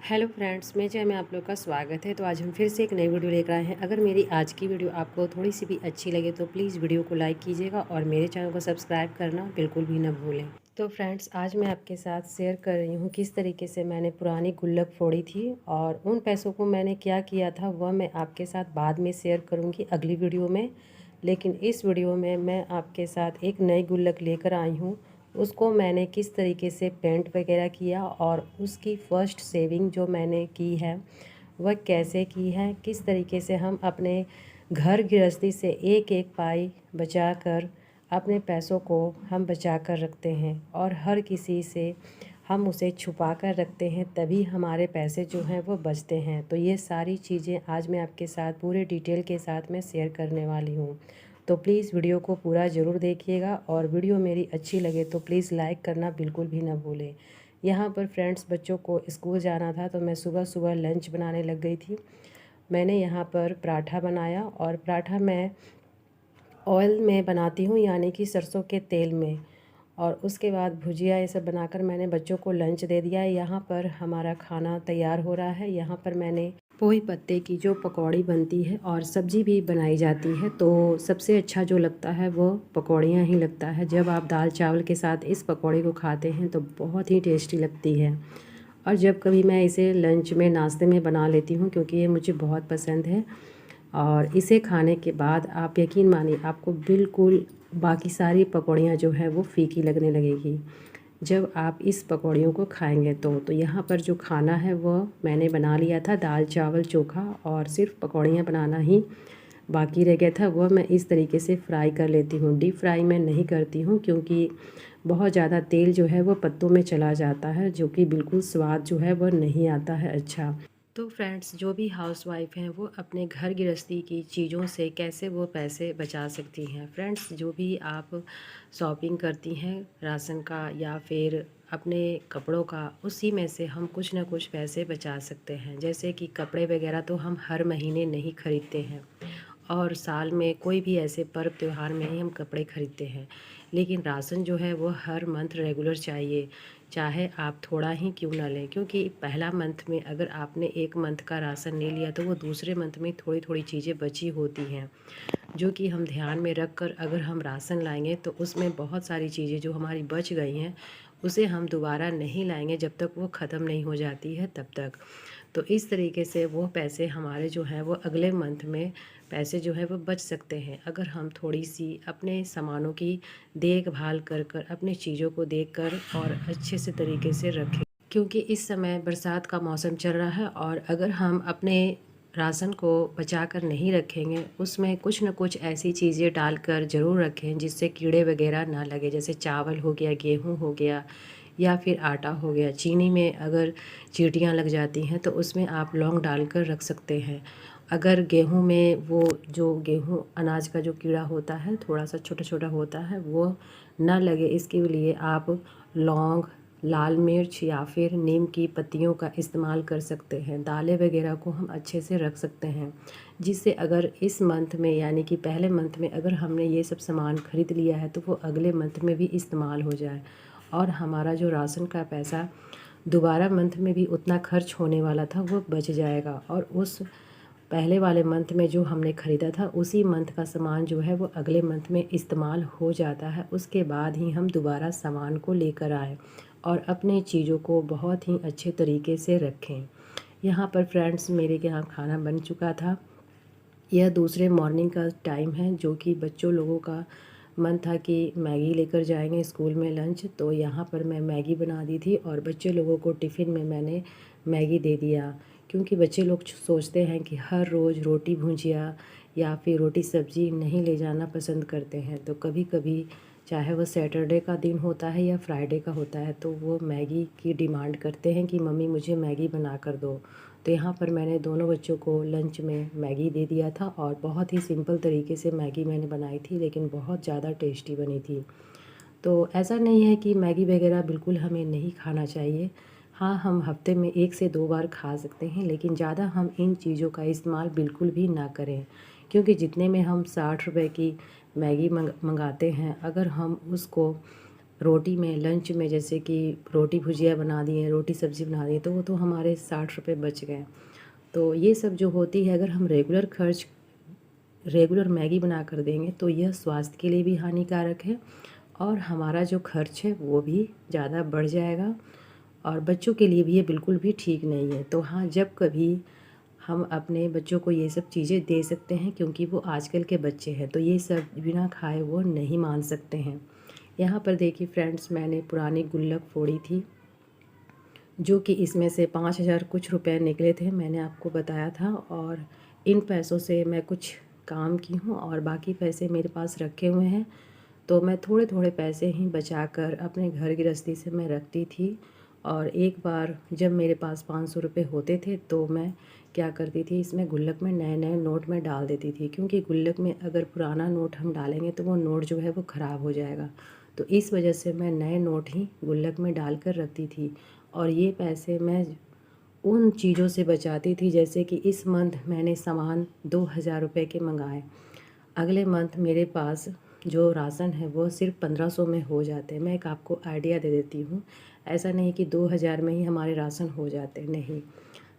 Hello friends, मैं जय में आप लोग का स्वागत है। तो आज हम फिर से एक नई वीडियो लेकर आए हैं। अगर मेरी आज की वीडियो आपको थोड़ी सी भी अच्छी लगे तो प्लीज़ वीडियो को लाइक कीजिएगा और मेरे चैनल को सब्सक्राइब करना बिल्कुल भी ना भूलें। तो फ्रेंड्स, आज मैं आपके साथ शेयर कर रही हूँ किस तरीके से मैंने पुरानी गुल्लक फोड़ी थी और उन पैसों को मैंने क्या किया था वह मैं आपके साथ बाद में शेयर करूँगी अगली वीडियो में। लेकिन इस वीडियो में मैं आपके साथ एक नई गुल्लक लेकर आई हूँ। उसको मैंने किस तरीके से पेंट वगैरह किया और उसकी फ़र्स्ट सेविंग जो मैंने की है वह कैसे की है, किस तरीके से हम अपने घर गृहस्थी से एक एक पाई बचा कर अपने पैसों को हम बचा कर रखते हैं और हर किसी से हम उसे छुपा कर रखते हैं, तभी हमारे पैसे जो हैं वो बचते हैं। तो ये सारी चीज़ें आज मैं आपके साथ पूरे डिटेल के साथ मैं शेयर करने वाली हूँ। तो प्लीज़ वीडियो को पूरा ज़रूर देखिएगा और वीडियो मेरी अच्छी लगे तो प्लीज़ लाइक करना बिल्कुल भी ना भूलें। यहाँ पर फ्रेंड्स, बच्चों को स्कूल जाना था तो मैं सुबह सुबह लंच बनाने लग गई थी। मैंने यहाँ पर पराठा बनाया और पराठा मैं ऑयल में बनाती हूँ, यानी कि सरसों के तेल में। और उसके बाद भुजिया ये सब बनाकर मैंने बच्चों को लंच दे दिया है। यहाँ पर हमारा खाना तैयार हो रहा है। यहाँ पर मैंने पोई पत्ते की जो पकौड़ी बनती है और सब्ज़ी भी बनाई जाती है, तो सबसे अच्छा जो लगता है वो पकौड़ियाँ ही लगता है। जब आप दाल चावल के साथ इस पकौड़ी को खाते हैं तो बहुत ही टेस्टी लगती है। और जब कभी मैं इसे लंच में नाश्ते में बना लेती हूँ क्योंकि ये मुझे बहुत पसंद है। और इसे खाने के बाद आप यकीन मानिए आपको बिल्कुल बाकी सारी पकौड़ियाँ जो है वो फीकी लगने लगेगी जब आप इस पकौड़ियों को खाएंगे। तो यहाँ पर जो खाना है वो मैंने बना लिया था, दाल चावल चोखा, और सिर्फ पकौड़ियाँ बनाना ही बाकी रह गया था। वह मैं इस तरीके से फ्राई कर लेती हूँ। डीप फ्राई मैं नहीं करती हूँ क्योंकि बहुत ज़्यादा तेल जो है वो पत्तों में चला जाता है, जो कि बिल्कुल स्वाद जो है वह नहीं आता है अच्छा। तो फ्रेंड्स, जो भी हाउसवाइफ हैं वो अपने घर गृहस्थी की चीज़ों से कैसे वो पैसे बचा सकती हैं। फ्रेंड्स, जो भी आप शॉपिंग करती हैं राशन का या फिर अपने कपड़ों का, उसी में से हम कुछ ना कुछ पैसे बचा सकते हैं। जैसे कि कपड़े वगैरह तो हम हर महीने नहीं खरीदते हैं और साल में कोई भी ऐसे पर्व त्योहार में ही हम कपड़े खरीदते हैं। लेकिन राशन जो है वो हर मंथ रेगुलर चाहिए, चाहे आप थोड़ा ही क्यों ना लें। क्योंकि पहला मंथ में अगर आपने एक मंथ का राशन ले लिया तो वो दूसरे मंथ में थोड़ी थोड़ी चीज़ें बची होती हैं, जो कि हम ध्यान में रख कर अगर हम राशन लाएंगे तो उसमें बहुत सारी चीज़ें जो हमारी बच गई हैं उसे हम दोबारा नहीं लाएंगे जब तक वो ख़त्म नहीं हो जाती है तब तक। तो इस तरीके से वो पैसे हमारे जो हैं वो अगले मंथ में पैसे जो है वो बच सकते हैं, अगर हम थोड़ी सी अपने सामानों की देखभाल कर कर अपनी चीज़ों को देख कर और अच्छे से तरीके से रखें। क्योंकि इस समय बरसात का मौसम चल रहा है और अगर हम अपने राशन को बचा कर नहीं रखेंगे, उसमें कुछ न कुछ ऐसी चीज़ें डालकर ज़रूर रखें जिससे कीड़े वगैरह ना लगे। जैसे चावल हो गया, गेहूँ हो गया या फिर आटा हो गया। चीनी में अगर चींटियाँ लग जाती हैं तो उसमें आप लौंग डालकर रख सकते हैं। अगर गेहूँ में वो जो गेहूँ अनाज का जो कीड़ा होता है थोड़ा सा छोटा छोटा होता है वो ना लगे, इसके लिए आप लौंग, लाल मिर्च या फिर नीम की पत्तियों का इस्तेमाल कर सकते हैं। दालें वगैरह को हम अच्छे से रख सकते हैं, जिससे अगर इस मंथ में यानी कि पहले मंथ में अगर हमने ये सब सामान खरीद लिया है तो वो अगले मंथ में भी इस्तेमाल हो जाए और हमारा जो राशन का पैसा दोबारा मंथ में भी उतना खर्च होने वाला था वो बच जाएगा। और उस पहले वाले मंथ में जो हमने ख़रीदा था उसी मंथ का सामान जो है वो अगले मंथ में इस्तेमाल हो जाता है। उसके बाद ही हम दोबारा सामान को लेकर आए और अपने चीज़ों को बहुत ही अच्छे तरीके से रखें। यहाँ पर फ्रेंड्स, मेरे यहाँ खाना बन चुका था। यह दूसरे मॉर्निंग का टाइम है, जो कि बच्चों लोगों का मन था कि मैगी लेकर जाएंगे स्कूल में लंच, तो यहाँ पर मैं मैगी बना दी थी और बच्चे लोगों को टिफ़िन में मैंने मैगी दे दिया। क्योंकि बच्चे लोग सोचते हैं कि हर रोज़ रोटी भुजिया या फिर रोटी सब्ज़ी नहीं ले जाना पसंद करते हैं, तो कभी कभी चाहे वो सैटरडे का दिन होता है या फ्राइडे का होता है तो वो मैगी की डिमांड करते हैं कि मम्मी मुझे मैगी बना कर दो। तो यहाँ पर मैंने दोनों बच्चों को लंच में मैगी दे दिया था और बहुत ही सिंपल तरीके से मैगी मैंने बनाई थी, लेकिन बहुत ज़्यादा टेस्टी बनी थी। तो ऐसा नहीं है कि मैगी वगैरह बिल्कुल हमें नहीं खाना चाहिए। हाँ, हम हफ्ते में 1 से 2 बार खा सकते हैं, लेकिन ज़्यादा हम इन चीज़ों का इस्तेमाल बिल्कुल भी ना करें। क्योंकि जितने में हम 60 रुपए की मैगी मंगाते हैं, अगर हम उसको रोटी में लंच में जैसे कि रोटी भुजिया बना दिए, रोटी सब्ज़ी बना दी, तो वो तो हमारे 60 रुपये बच गए। तो ये सब जो होती है, अगर हम रेगुलर मैगी बना कर देंगे तो यह स्वास्थ्य के लिए भी हानिकारक है और हमारा जो खर्च है वो भी ज़्यादा बढ़ जाएगा और बच्चों के लिए भी ये बिल्कुल भी ठीक नहीं है। तो हाँ, जब कभी हम अपने बच्चों को ये सब चीज़ें दे सकते हैं, क्योंकि वो आजकल के बच्चे हैं तो ये सब बिना खाए वो नहीं मान सकते हैं। यहाँ पर देखिए फ्रेंड्स, मैंने पुरानी गुल्लक फोड़ी थी, जो कि इसमें से 5,000 कुछ रुपए निकले थे, मैंने आपको बताया था। और इन पैसों से मैं कुछ काम की हूँ और बाकी पैसे मेरे पास रखे हुए हैं। तो मैं थोड़े थोड़े पैसे ही बचाकर अपने घर गृहस्थी से मैं रखती थी। और एक बार जब मेरे पास 500 रुपये होते थे तो मैं क्या करती थी, इसमें गुल्लक में नए नए नोट में डाल देती थी, क्योंकि गुल्लक में अगर पुराना नोट हम डालेंगे तो वो नोट जो है वो ख़राब हो जाएगा। तो इस वजह से मैं नए नोट ही गुल्लक में डाल कर रखती थी और ये पैसे मैं उन चीज़ों से बचाती थी, जैसे कि इस मंथ मैंने सामान 2,000 रुपये के मंगाए, अगले मंथ मेरे पास जो राशन है वो सिर्फ 1500 में हो जाते हैं। मैं एक आपको आइडिया दे देती हूँ, ऐसा नहीं कि 2,000 में ही हमारे राशन हो जाते, नहीं,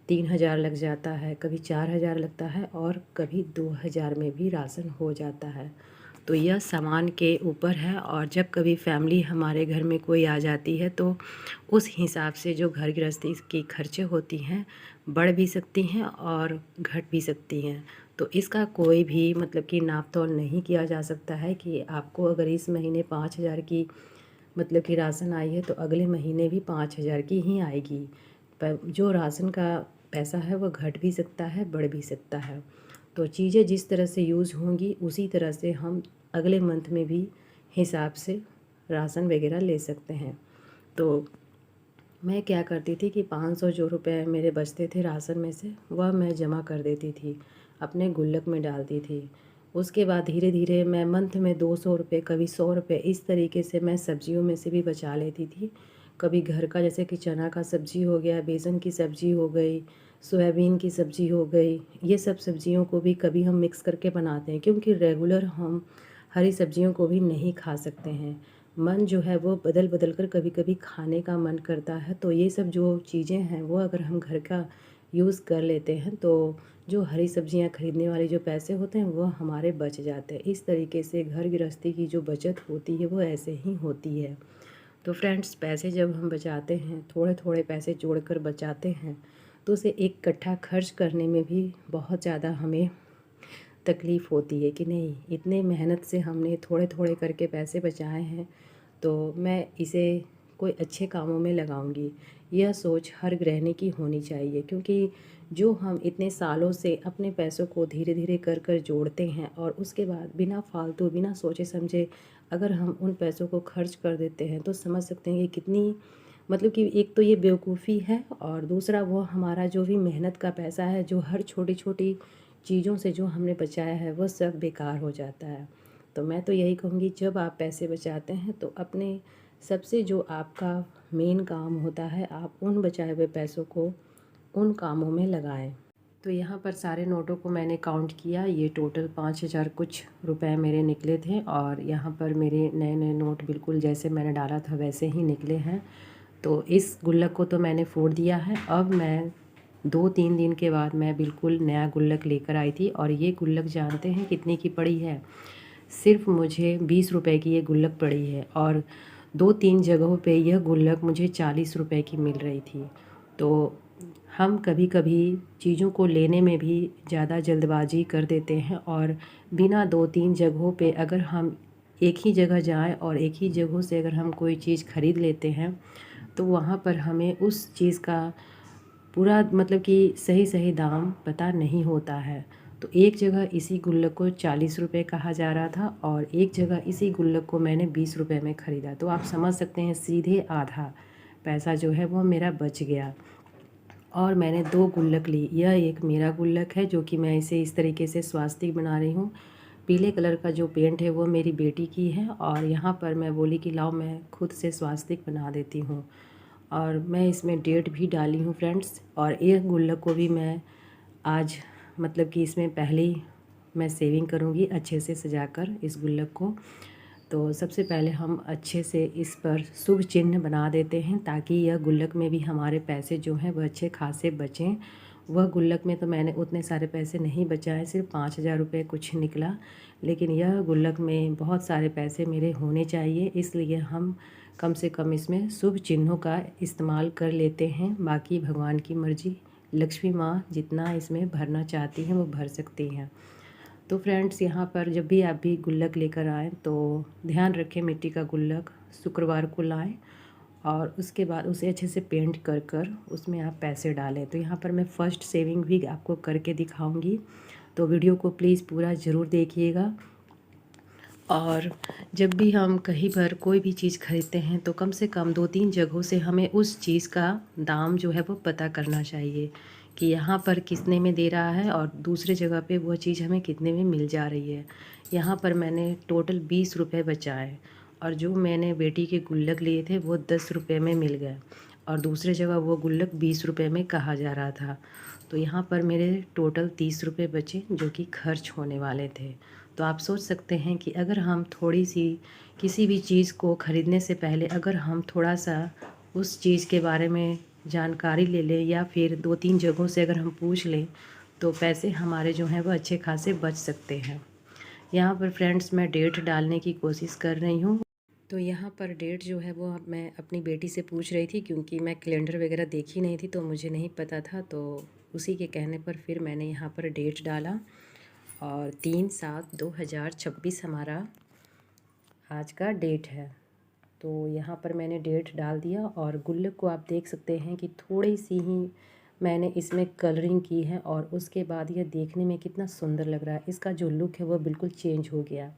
3,000 लग जाता है, कभी 4,000 लगता है और कभी 2,000 में भी राशन हो जाता है। तो यह सामान के ऊपर है और जब कभी फैमिली हमारे घर में कोई आ जाती है तो उस हिसाब से जो घर गृहस्थी की खर्चे होती हैं बढ़ भी सकती हैं और घट भी सकती हैं। तो इसका कोई भी मतलब कि नाप तोल नहीं किया जा सकता है कि आपको अगर इस महीने 5,000 की मतलब कि राशन आई है तो अगले महीने भी 5,000 की ही आएगी। पर जो राशन का पैसा है वो घट भी सकता है, बढ़ भी सकता है। तो चीज़ें जिस तरह से यूज़ होंगी उसी तरह से हम अगले मंथ में भी हिसाब से राशन वगैरह ले सकते हैं। तो मैं क्या करती थी कि 500 जो रुपए मेरे बचते थे राशन में से, वह मैं जमा कर देती थी, अपने गुल्लक में डालती थी। उसके बाद धीरे धीरे मैं मंथ में 200 रुपये, कभी 100 रुपये, इस तरीके से मैं सब्जियों में से भी बचा लेती थी। कभी घर का जैसे कि चना का सब्ज़ी हो गया, बेसन की सब्ज़ी हो गई, सोयाबीन की सब्ज़ी हो गई, ये सब सब्जियों को भी कभी हम मिक्स करके बनाते हैं, क्योंकि रेगुलर हम हरी सब्जियों को भी नहीं खा सकते हैं। मन जो है वो बदल बदल कर कभी कभी खाने का मन करता है। तो ये सब जो चीज़ें हैं वो अगर हम घर का यूज़ कर लेते हैं तो जो हरी सब्जियां खरीदने वाले जो पैसे होते हैं वो हमारे बच जाते हैं। इस तरीके से घर गृहस्थी की जो बचत होती है वो ऐसे ही होती है। तो फ्रेंड्स, पैसे जब हम बचाते हैं, थोड़े थोड़े पैसे जोड़कर बचाते हैं, तो उसे इकट्ठा खर्च करने में भी बहुत ज़्यादा हमें तकलीफ़ होती है कि नहीं, इतने मेहनत से हमने थोड़े थोड़े करके पैसे बचाए हैं तो मैं इसे कोई अच्छे कामों में लगाऊंगी। यह सोच हर गृहिणी की होनी चाहिए, क्योंकि जो हम इतने सालों से अपने पैसों को धीरे धीरे कर कर जोड़ते हैं और उसके बाद बिना फालतू बिना सोचे समझे अगर हम उन पैसों को खर्च कर देते हैं तो समझ सकते हैं कि कितनी मतलब कि एक तो ये बेवकूफ़ी है और दूसरा वो हमारा जो भी मेहनत का पैसा है, जो हर छोटी छोटी चीज़ों से जो हमने बचाया है वो सब बेकार हो जाता है। तो मैं तो यही कहूँगी, जब आप पैसे बचाते हैं तो अपने सबसे जो आपका मेन काम होता है, आप उन बचाए हुए पैसों को उन कामों में लगाएं। तो यहाँ पर सारे नोटों को मैंने काउंट किया, ये टोटल 5,000 कुछ रुपए मेरे निकले थे और यहाँ पर मेरे नए नए नोट बिल्कुल जैसे मैंने डाला था वैसे ही निकले हैं। तो इस गुल्लक को तो मैंने फोड़ दिया है। अब मैं 2-3 दिन के बाद मैं बिल्कुल नया गुल्लक लेकर आई थी और ये गुल्लक जानते हैं कितने की पड़ी है? सिर्फ मुझे 20 रुपए की ये गुल्लक पड़ी है और 2-3 जगहों पे यह गुल्लक मुझे 40 रुपए की मिल रही थी। तो हम कभी कभी चीज़ों को लेने में भी ज़्यादा जल्दबाजी कर देते हैं और बिना 2-3 जगहों पे अगर हम एक ही जगह जाएं और एक ही जगहों से अगर हम कोई चीज़ ख़रीद लेते हैं तो वहाँ पर हमें उस चीज़ का पूरा मतलब कि सही सही दाम पता नहीं होता है। तो एक जगह इसी गुल्लक को 40 रुपये कहा जा रहा था और एक जगह इसी गुल्लक को मैंने 20 रुपये में ख़रीदा। तो आप समझ सकते हैं सीधे आधा पैसा जो है वो मेरा बच गया। और मैंने 2 गुल्लक ली, यह एक मेरा गुल्लक है जो कि मैं इसे इस तरीके से स्वास्तिक बना रही हूँ। पीले कलर का जो पेंट है वो मेरी बेटी की है और यहाँ पर मैं बोली कि लाओ मैं खुद से स्वास्तिक बना देती हूँ। और मैं इसमें डेट भी डाली हूँ फ्रेंड्स। और एक गुल्लक को भी मैं आज मतलब कि इसमें पहले ही मैं सेविंग करूँगी अच्छे से सजाकर इस गुल्लक को। तो सबसे पहले हम अच्छे से इस पर शुभ चिन्ह बना देते हैं ताकि यह गुल्लक में भी हमारे पैसे जो हैं वह अच्छे खासे बचें। वह गुल्लक में तो मैंने उतने सारे पैसे नहीं बचाए, सिर्फ 5,000 रुपये कुछ निकला, लेकिन यह गुल्लक में बहुत सारे पैसे मेरे होने चाहिए, इसलिए हम कम से कम इसमें शुभ चिन्हों का इस्तेमाल कर लेते हैं। बाकी भगवान की मर्ज़ी, लक्ष्मी माँ जितना इसमें भरना चाहती हैं वो भर सकती हैं। तो फ्रेंड्स, यहाँ पर जब भी आप भी गुल्लक लेकर आएँ तो ध्यान रखें मिट्टी का गुल्लक शुक्रवार को लाएं और उसके बाद उसे अच्छे से पेंट कर कर उसमें आप पैसे डालें। तो यहाँ पर मैं फ़र्स्ट सेविंग भी आपको करके दिखाऊंगी, तो वीडियो को प्लीज़ पूरा ज़रूर देखिएगा। और जब भी हम कहीं पर कोई भी चीज़ खरीदते हैं तो कम से कम 2-3 जगहों से हमें उस चीज़ का दाम जो है वो पता करना चाहिए कि यहाँ पर कितने में दे रहा है और दूसरे जगह पे वो चीज़ हमें कितने में मिल जा रही है। यहाँ पर मैंने टोटल 20 रुपये बचाए और जो मैंने बेटी के गुल्लक लिए थे वो 10 रुपये में मिल गए और दूसरे जगह वो गुल्लक 20 रुपये में कहा जा रहा था। तो यहाँ पर मेरे टोटल 30 रुपये बचे जो कि खर्च होने वाले थे। तो आप सोच सकते हैं कि अगर हम थोड़ी सी किसी भी चीज़ को ख़रीदने से पहले अगर हम थोड़ा सा उस चीज़ के बारे में जानकारी ले लें या फिर 2-3 जगहों से अगर हम पूछ लें तो पैसे हमारे जो हैं वो अच्छे खासे बच सकते हैं। यहाँ पर फ्रेंड्स मैं डेट डालने की कोशिश कर रही हूँ। तो यहाँ पर डेट जो है वो मैं अपनी बेटी से पूछ रही थी क्योंकि मैं कैलेंडर वगैरह देखी नहीं थी तो मुझे नहीं पता था, तो उसी के कहने पर फिर मैंने यहाँ पर डेट डाला और 3/7/2026 हमारा आज का डेट है। तो यहाँ पर मैंने डेट डाल दिया और गुल्लक को आप देख सकते हैं कि थोड़ी सी ही मैंने इसमें कलरिंग की है और उसके बाद यह देखने में कितना सुंदर लग रहा है। इसका जो लुक है वह बिल्कुल चेंज हो गया।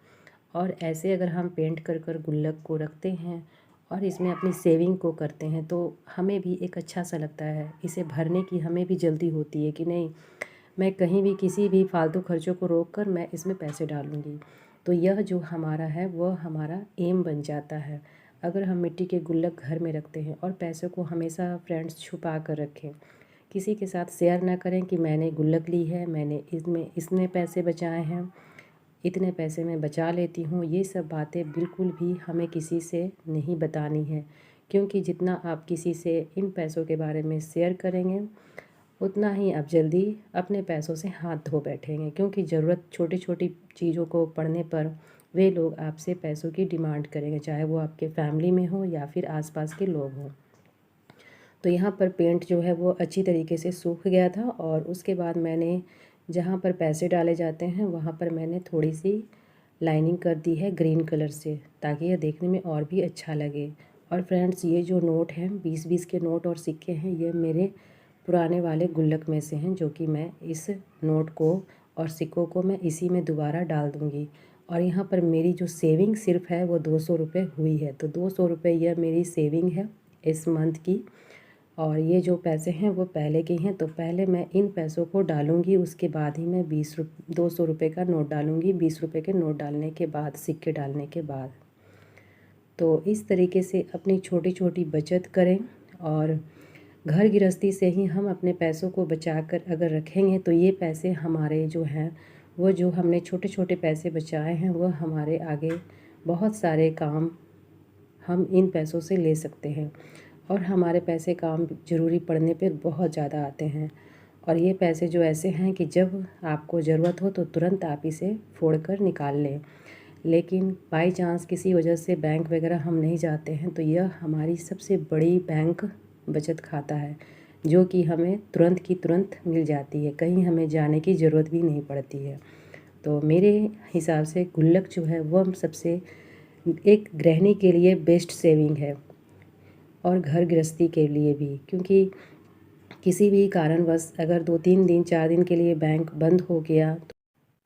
और ऐसे अगर हम पेंट कर कर गुल्लक को रखते हैं और इसमें अपनी सेविंग को करते हैं तो हमें भी एक अच्छा सा लगता है। इसे भरने की हमें भी जल्दी होती है कि नहीं, मैं कहीं भी किसी भी फालतू खर्चों को रोक कर मैं इसमें पैसे डालूँगी। तो यह जो हमारा है वह हमारा एम बन जाता है। अगर हम मिट्टी के गुल्लक घर में रखते हैं और पैसों को हमेशा फ्रेंड्स छुपा कर रखें, किसी के साथ शेयर ना करें कि मैंने गुल्लक ली है, मैंने इसमें इतने पैसे बचाए हैं, इतने पैसे मैं बचा लेती हूँ, ये सब बातें बिल्कुल भी हमें किसी से नहीं बतानी है। क्योंकि जितना आप किसी से इन पैसों के बारे में शेयर करेंगे उतना ही आप जल्दी अपने पैसों से हाथ धो बैठेंगे। क्योंकि ज़रूरत छोटी छोटी चीज़ों को पड़ने पर वे लोग आपसे पैसों की डिमांड करेंगे, चाहे वो आपके फैमिली में हो या फिर आसपास के लोग हों। तो यहाँ पर पेंट जो है वो अच्छी तरीके से सूख गया था और उसके बाद मैंने जहाँ पर पैसे डाले जाते हैं वहाँ पर मैंने थोड़ी सी लाइनिंग कर दी है ग्रीन कलर से, ताकि यह देखने में और भी अच्छा लगे। और फ्रेंड्स, ये जो नोट हैं 20-20 के नोट और सिक्के हैं, ये मेरे पुराने वाले गुल्लक में से हैं जो कि मैं इस नोट को और सिक्कों को मैं इसी में दोबारा डाल दूँगी। और यहाँ पर मेरी जो सेविंग सिर्फ है वो 200 रुपये हुई है। तो 200 रुपये यह मेरी सेविंग है इस मंथ की। और ये जो पैसे हैं वो पहले के हैं, तो पहले मैं इन पैसों को डालूँगी, उसके बाद ही मैं 200 रुपये का नोट डालूँगी। 20 रुपये के नोट डालने के बाद, सिक्के डालने के बाद। तो इस तरीके से अपनी छोटी छोटी बचत करें और घर गृहस्थी से ही हम अपने पैसों को बचा कर अगर रखेंगे तो ये पैसे हमारे जो हैं वो जो हमने छोटे छोटे पैसे बचाए हैं वो हमारे आगे बहुत सारे काम हम इन पैसों से ले सकते हैं। और हमारे पैसे काम ज़रूरी पड़ने पे बहुत ज़्यादा आते हैं। और ये पैसे जो ऐसे हैं कि जब आपको ज़रूरत हो तो तुरंत आप इसे फोड़ कर निकाल लें। लेकिन बाई चांस किसी वजह से बैंक वगैरह हम नहीं जाते हैं तो यह हमारी सबसे बड़ी बैंक बचत खाता है जो कि हमें तुरंत की तुरंत मिल जाती है, कहीं हमें जाने की ज़रूरत भी नहीं पड़ती है। तो मेरे हिसाब से गुल्लक जो है वह सबसे एक गृहिणी के लिए बेस्ट सेविंग है और घर गृहस्थी के लिए भी। क्योंकि किसी भी कारणवश अगर 2-3 दिन 4 दिन के लिए बैंक बंद हो गया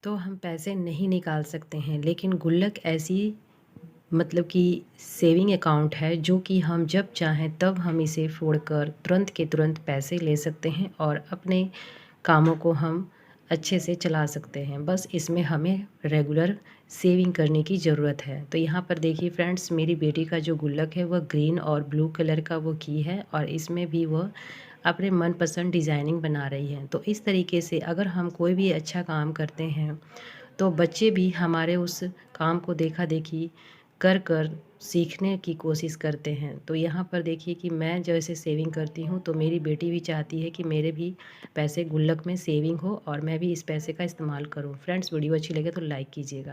तो हम पैसे नहीं निकाल सकते हैं। लेकिन गुल्लक ऐसी मतलब कि सेविंग अकाउंट है जो कि हम जब चाहें तब हम इसे फोड़कर तुरंत के तुरंत पैसे ले सकते हैं और अपने कामों को हम अच्छे से चला सकते हैं। बस इसमें हमें रेगुलर सेविंग करने की ज़रूरत है। तो यहाँ पर देखिए फ्रेंड्स, मेरी बेटी का जो गुल्लक है वह ग्रीन और ब्लू कलर का वो की है और इसमें भी वह अपने मनपसंद डिज़ाइनिंग बना रही है। तो इस तरीके से अगर हम कोई भी अच्छा काम करते हैं तो बच्चे भी हमारे उस काम को देखा देखी कर कर सीखने की कोशिश करते हैं। तो यहाँ पर देखिए कि मैं जैसे सेविंग करती हूँ तो मेरी बेटी भी चाहती है कि मेरे भी पैसे गुल्लक में सेविंग हो और मैं भी इस पैसे का इस्तेमाल करूँ। फ्रेंड्स, वीडियो अच्छी लगे तो लाइक कीजिएगा।